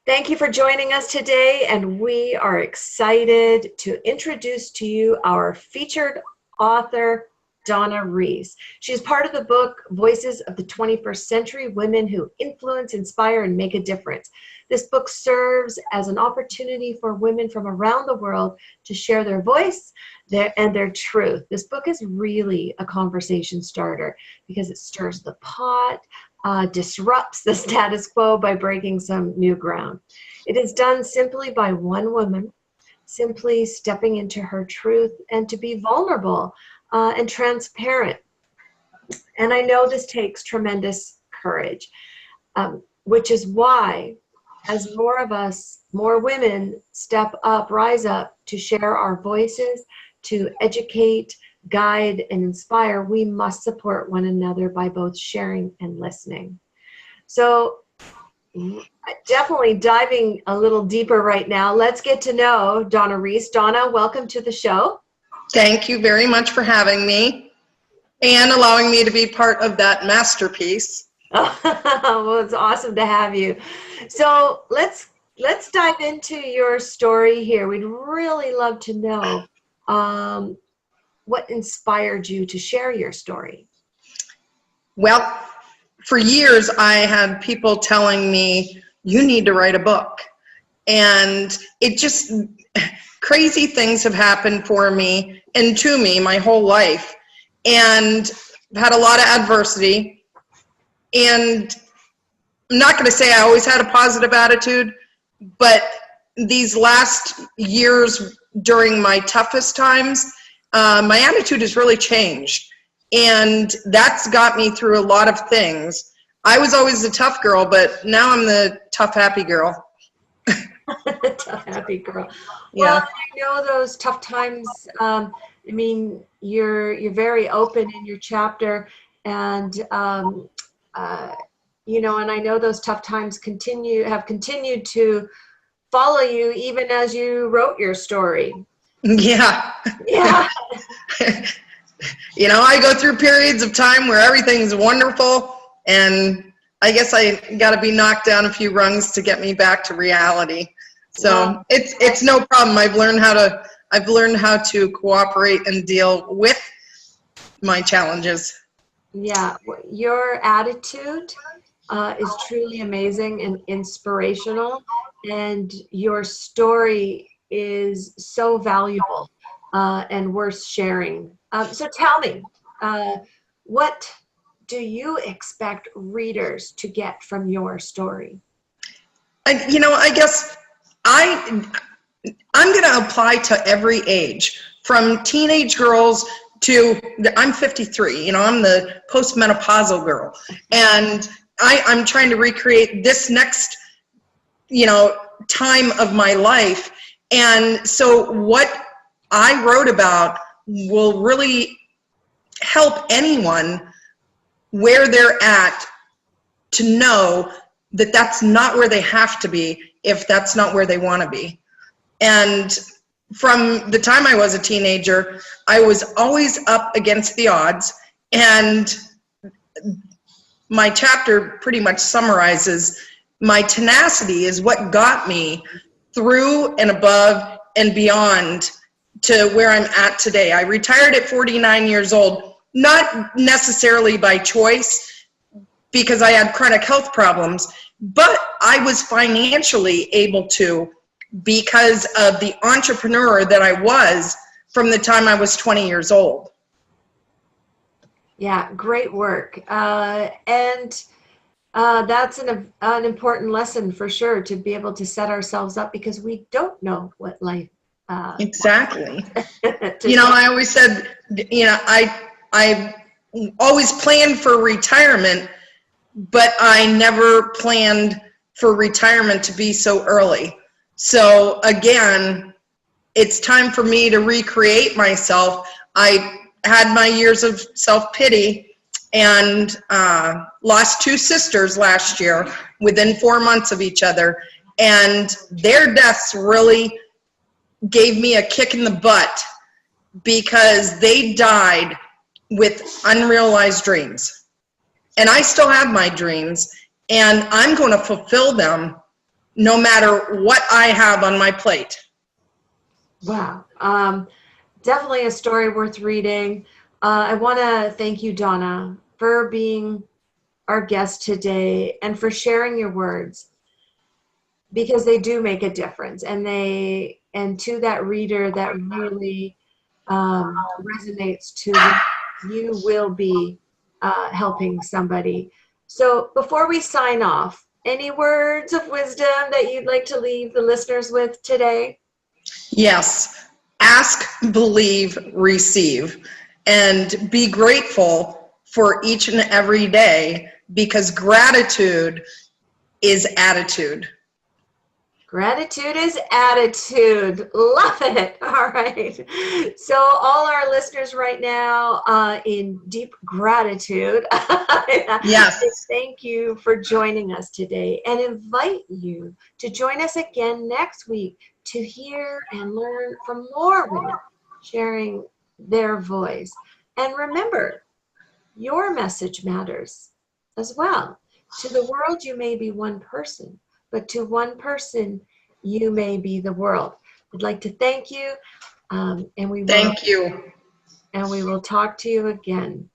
Thank you for joining us today, and we are excited to introduce to you our featured author, Donna Reese. She is part of the book, Voices of the 21st Century, Women Who Influence, Inspire, and Make a Difference. This book serves as an opportunity for women from around the world to share their voice and their truth. This book is really a conversation starter because it stirs the pot, disrupts the status quo by breaking some new ground. It is done simply by one woman, simply stepping into her truth and to be vulnerable and transparent. And I know this takes tremendous courage, which is why, as more of us, more women step up, rise up to share our voices, to educate, guide, and inspire, we must support one another by both sharing and listening. So definitely diving a little deeper right now, let's get to know Donna Reese. Donna, welcome to the show. Thank you very much for having me and allowing me to be part of that masterpiece. Well, it's awesome to have you. So let's dive into your story here. We'd really love to know what inspired you to share your story. Well, for years I had people telling me, you need to write a book. And it just, crazy things have happened for me and to me my whole life. And I've had a lot of adversity. And I'm not going to say I always had a positive attitude, but these last years during my toughest times, my attitude has really changed. And that's got me through a lot of things. I was always the tough girl, but now I'm the tough, happy girl. Tough, happy girl. Yeah. Well, I know those tough times. I mean, you're very open in your chapter, and you know, and I know those tough times have continued to follow you even as you wrote your story. Yeah. Yeah. You know, I go through periods of time where everything's wonderful, and I guess I got to be knocked down a few rungs to get me back to reality. So it's no problem. I've learned how to cooperate and deal with my challenges. Yeah, your attitude is truly amazing and inspirational, and your story is so valuable and worth sharing. So tell me, what do you expect readers to get from your story? I guess I'm going to apply to every age, from teenage girls to, I'm 53, I'm the postmenopausal girl. And I'm trying to recreate this next, time of my life. And so what I wrote about will really help anyone where they're at to know that that's not where they have to be if that's not where they want to be. And from the time I was a teenager, I was always up against the odds, and my chapter pretty much summarizes my tenacity is what got me through and above and beyond to where I'm at today. I retired at 49 years old, not necessarily by choice because I had chronic health problems, but I was financially able to because of the entrepreneur that I was from the time I was 20 years old. Yeah, great work. And that's an important lesson for sure, to be able to set ourselves up, because we don't know what life exactly. I always said, I always planned for retirement, but I never planned for retirement to be so early. So again, it's time for me to recreate myself. I had my years of self-pity and lost 2 sisters last year within 4 months of each other. And their deaths really gave me a kick in the butt because they died with unrealized dreams. And I still have my dreams, and I'm going to fulfill them no matter what I have on my plate. Wow. Definitely a story worth reading. I want to thank you, Donna, for being our guest today and for sharing your words, because they do make a difference, and to that reader that really resonates to what you will be helping somebody. So before we sign off, any words of wisdom that you'd like to leave the listeners with today? Yes. Ask, believe, receive, and be grateful for each and every day, because gratitude is attitude. Gratitude is attitude. Love it. All right. So all our listeners right now, in deep gratitude, Yes. thank you for joining us today, and invite you to join us again next week to hear and learn from more women sharing their voice. And remember, your message matters as well. To the world, you may be one person, but to one person, you may be the world. I'd like to thank you, and we Thank you. will talk to you again.